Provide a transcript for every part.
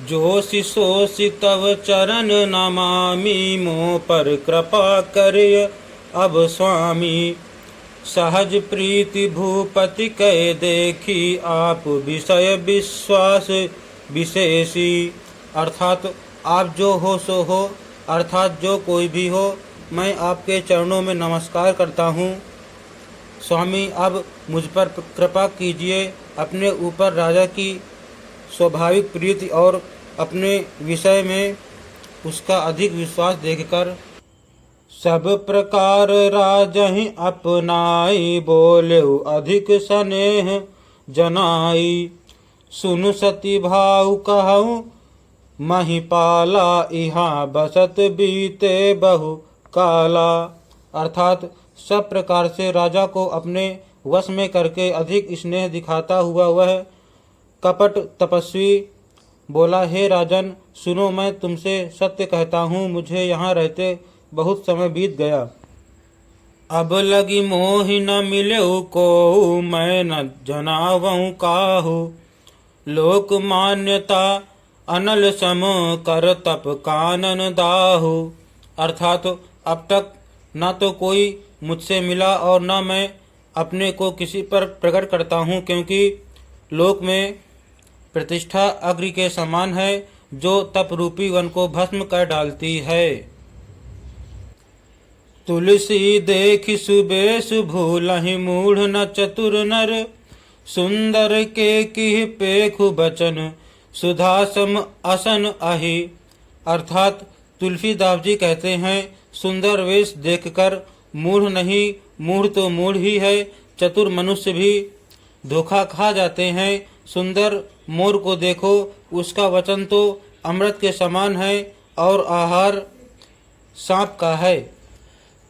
जोषि सोषि तव चरण नमामि, मोह पर कृपा करिय अब स्वामी। सहज प्रीति भूपति कह देखी, आप विषय विश्वास विशेषी। अर्थात आप जो हो सो हो, अर्थात जो कोई भी हो, मैं आपके चरणों में नमस्कार करता हूँ। स्वामी, अब मुझ पर कृपा कीजिए। अपने ऊपर राजा की स्वाभाविक प्रीति और अपने विषय में उसका अधिक विश्वास देखकर सब प्रकार राजहि अपनाई, बोलेउ अधिक स्नेह जनाई। सुनु सती भाव कहूँ महिपाला, यहाँ बसत बीते बहु काला। अर्थात सब प्रकार से राजा को अपने वश में करके अधिक स्नेह दिखाता हुआ वह कपट तपस्वी बोला, हे राजन, सुनो, मैं तुमसे सत्य कहता हूँ, मुझे यहाँ रहते बहुत समय बीत गया। अब लगी मोहि न मिलेउ को, मैं न जनावहु काहू। लोक मान्यता अनल सम, कर तप कानन दाहू। अर्थात अब तक न तो कोई मुझसे मिला और न मैं अपने को किसी पर प्रकट करता हूँ, क्योंकि लोक में प्रतिष्ठा अग्नि के समान है जो तप रूपी वन को भस्म कर डालती है। तुलसी देखि सुबेश भूलहि, मूढ़ न चतुर नर। सुंदर के किह पेखु बचन, सुधा सम असन अहि। अर्थात तुलसीदास जी कहते हैं, सुंदर वेश देखकर मूढ़ नहीं, मूढ़ तो मूढ़ ही है, चतुर मनुष्य भी धोखा खा जाते हैं। सुंदर मोर को देखो, उसका वचन तो अमृत के समान है और आहार सांप का है।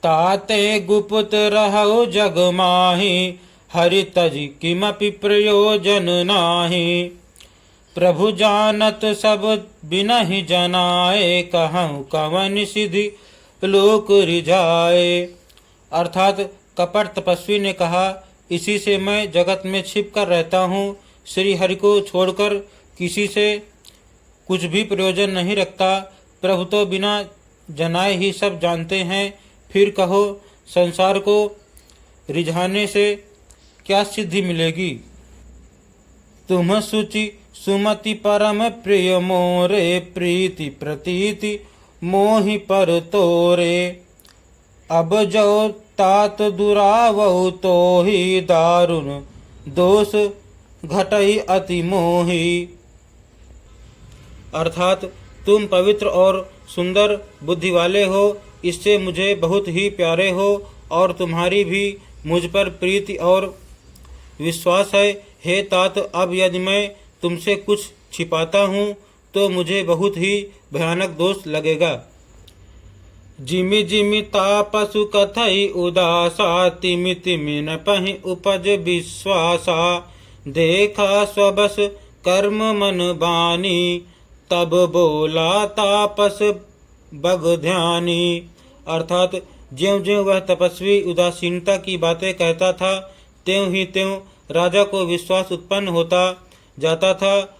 ताते गुप्त रहो जग माही, हरि तज किमपि प्रयोजन नाही। प्रभु जानत सब बिनहि जनाए, कहूँ कवन सिद्धि लोक रिझाए। अर्थात कपट तपस्वी ने कहा, इसी से मैं जगत में छिप कर रहता हूँ, श्री हरि को छोड़कर किसी से कुछ भी प्रयोजन नहीं रखता। प्रभु तो बिना जनाए ही सब जानते हैं, फिर कहो संसार को रिझाने से क्या सिद्धि मिलेगी। तुम सुचि सुमति परम प्रिय मोरे, प्रीति प्रतीति मोहि पर तोरे। अब जो तात दुरावहु, तो ही दारुण दोष घटई अति मोही। अर्थात तुम पवित्र और सुंदर बुद्धि वाले हो, इससे मुझे बहुत ही प्यारे हो और तुम्हारी भी मुझ पर प्रीति और विश्वास है। हे तात, अब यदि मैं तुमसे कुछ छिपाता हूँ तो मुझे बहुत ही भयानक दोष लगेगा। जिमि जिमि तापसु कथई उदासा, तिमि तिमि न पहि उपज विश्वासा। देखा स्वबस कर्म मन बानी, तब बोला तापस बग ध्यानी। अर्थात ज्यों ज्यों वह तपस्वी उदासीनता की बातें कहता था, त्यों ही त्यों राजा को विश्वास उत्पन्न होता जाता था।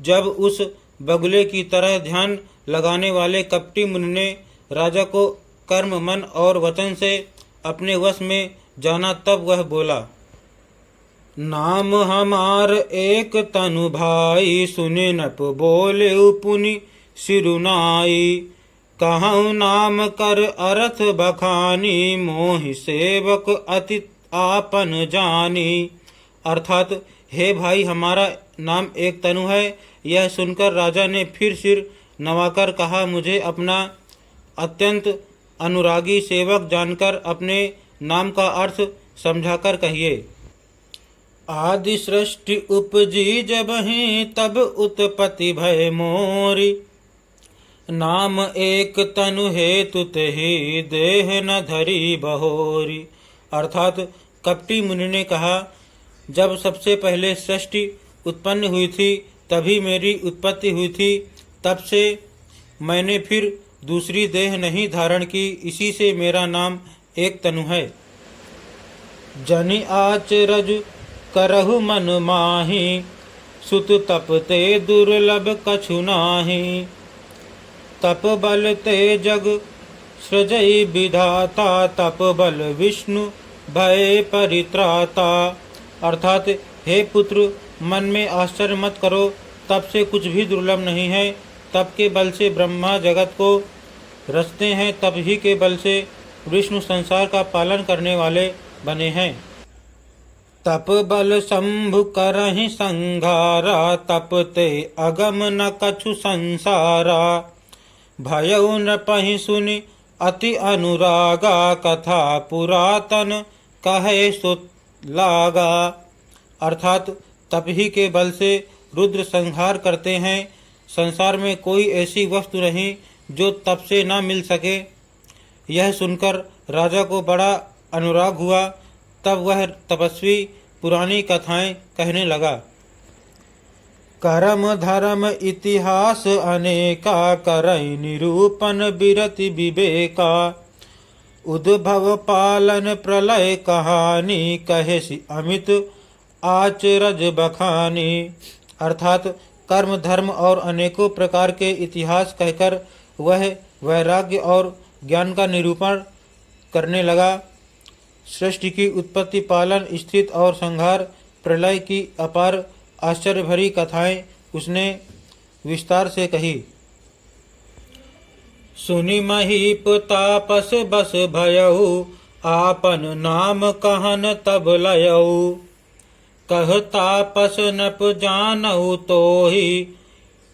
जब उस बगुले की तरह ध्यान लगाने वाले कपटी मुनि ने राजा को कर्म मन और वचन से अपने वश में जाना, तब वह बोला, नाम हमार एक तनु भाई, सुने नप बोले पुनि सिरुनाई। कहूँ नाम कर अर्थ बखानी, मोहि सेवक अति आपन जानी। अर्थात हे भाई, हमारा नाम एक तनु है। यह सुनकर राजा ने फिर सिर नवाकर कहा, मुझे अपना अत्यंत अनुरागी सेवक जानकर अपने नाम का अर्थ समझाकर कहिए। आदि सृष्टि उपजी जबहि, तब उत्पत्ति भय मोरी। नाम एक तनु हेतु तेहि, देह न धरी बहोरी। अर्थात कपटी मुनि ने कहा, जब सबसे पहले सृष्टि उत्पन्न हुई थी तभी मेरी उत्पत्ति हुई थी, तब से मैंने फिर दूसरी देह नहीं धारण की, इसी से मेरा नाम एक तनु है। जनि आचरज करहु मन माही, सुत तप ते दुर्लभ कछु नाही। तप बल ते जग सृजई विधाता, तप बल विष्णु भय परित्राता। अर्थात हे पुत्र, मन में आश्चर्य मत करो, तप से कुछ भी दुर्लभ नहीं है। तप के बल से ब्रह्मा जगत को रचते हैं, तप ही के बल से विष्णु संसार का पालन करने वाले बने हैं। तप बल शंभु करहि संघारा, तप ते अगम न कछु संसारा। भयउ नृपहि सुनि अति अनुरागा, कथा पुरातन कहे सुत लागा। अर्थात तप ही के बल से रुद्र संहार करते हैं। संसार में कोई ऐसी वस्तु नहीं जो तप से न मिल सके। यह सुनकर राजा को बड़ा अनुराग हुआ। तब वह तपस्वी पुरानी कथाएं कहने लगा। कर्म धर्म इतिहास अनेका, करई निरूपण बिरति विवेका। उद्भव पालन प्रलय कहानी, कहेसि अमित आचरज बखानी। अर्थात कर्म धर्म और अनेकों प्रकार के इतिहास कहकर वह वैराग्य और ज्ञान का निरूपण करने लगा। सृष्टि की उत्पत्ति, पालन, स्थिति और संहार, प्रलय की अपार आश्चर्य भरी कथाएं उसने विस्तार से कही। सुनि महीप तापस बस भयउ, आपन नाम कहन तब लयउ। कह तापस नप जानहु तोहि,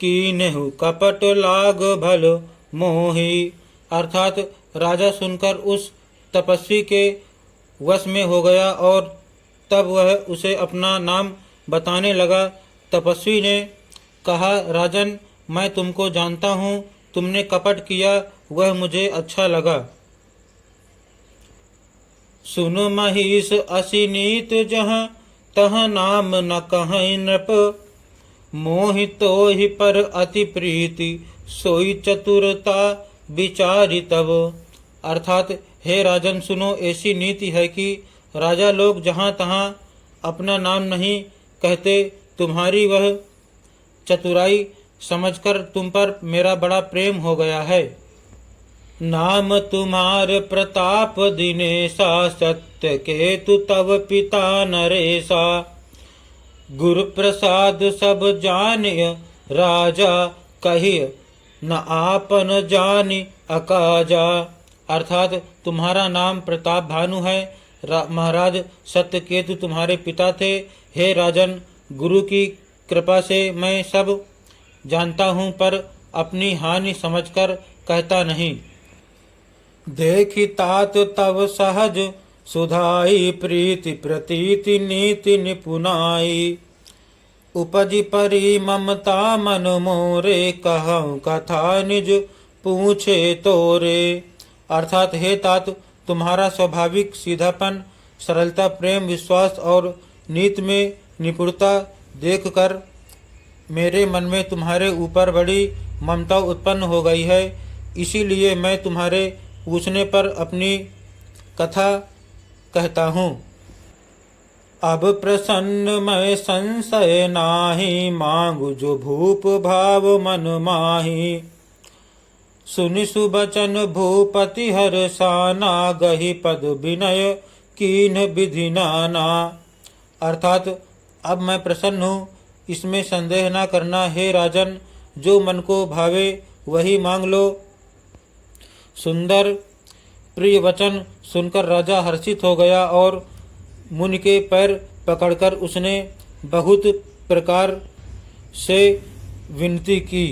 कीन्हु कपट लाग भल मोहि। अर्थात राजा सुनकर उस तपस्वी के वश में हो गया और तब वह उसे अपना नाम बताने लगा। तपस्वी ने कहा, राजन, मैं तुमको जानता हूँ, तुमने कपट किया, वह मुझे अच्छा लगा। सुन महिष असी नीत जहाँ, तह नाम न कहीं नृप। मोहितो ही पर अति प्रीति, सोई चतुरता विचारी तब। अर्थात हे राजन, सुनो, ऐसी नीति है कि राजा लोग जहाँ तहाँ अपना नाम नहीं कहते। तुम्हारी वह चतुराई समझकर तुम पर मेरा बड़ा प्रेम हो गया है। नाम तुम्हार प्रताप दिनेशा, सत्य केतु तव पिता नरेशा। गुरु प्रसाद सब जानिय राजा, कहिय न आपन जानि अकाजा। अर्थात तुम्हारा नाम प्रताप भानु है। महाराज सत्यकेतु तुम्हारे पिता थे। हे राजन, गुरु की कृपा से मैं सब जानता हूँ, पर अपनी हानि समझकर कहता नहीं। देखि तात तव सहज सुधाई, प्रीति प्रतीति नीति निपुनाई। उपजि परी ममता मन मोरे, कहूँ कथा निज पूछे तोरे। अर्थात हे तात, तुम्हारा स्वाभाविक सीधापन, सरलता, प्रेम, विश्वास और नीति में निपुणता देखकर मेरे मन में तुम्हारे ऊपर बड़ी ममता उत्पन्न हो गई है। इसीलिए मैं तुम्हारे पूछने पर अपनी कथा कहता हूँ। अब प्रसन्न मैं संशय नाही, मांगु जो भूप भाव मन माही। सुनि सुबचन भूपति हर्षाना, गहि पद विनय कीन विधि नाना। अर्थात अब मैं प्रसन्न हूँ, इसमें संदेह न करना। हे राजन, जो मन को भावे वही मांग लो। सुंदर प्रिय वचन सुनकर राजा हर्षित हो गया और मुनि के पैर पकड़कर उसने बहुत प्रकार से विनती की।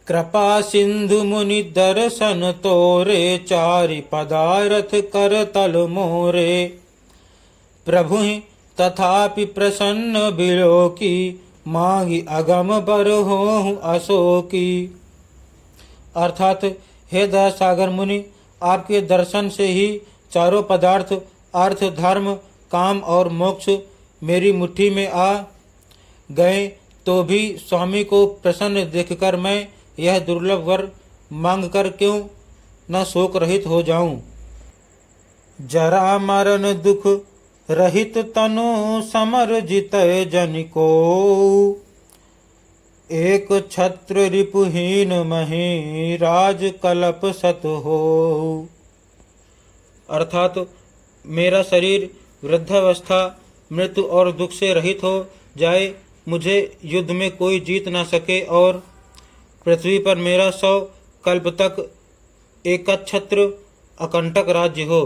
कृपा सिंधु मुनि दर्शन तोरे, चारि पदारथ कर तल मोरे। प्रभु तथापि प्रसन्न बिलोकी, मांगी अगम बर हों अशोकी। अर्थात हे दया सागर मुनि, आपके दर्शन से ही चारों पदार्थ अर्थ, धर्म, काम और मोक्ष मेरी मुट्ठी में आ गए, तो भी स्वामी को प्रसन्न देखकर मैं यह दुर्लभ वर मांगकर क्यों न शोक रहित हो जाऊं। जरा मरण दुख रहित तनु समर जितय जन को, एक छत्र रिपुहीन मही राज कलप सत हो। अर्थात मेरा शरीर वृद्धावस्था मृत्यु और दुख से रहित हो जाए, मुझे युद्ध में कोई जीत न सके और पृथ्वी पर मेरा 100 कल्प तक एकछत्र अकंटक राज्य हो।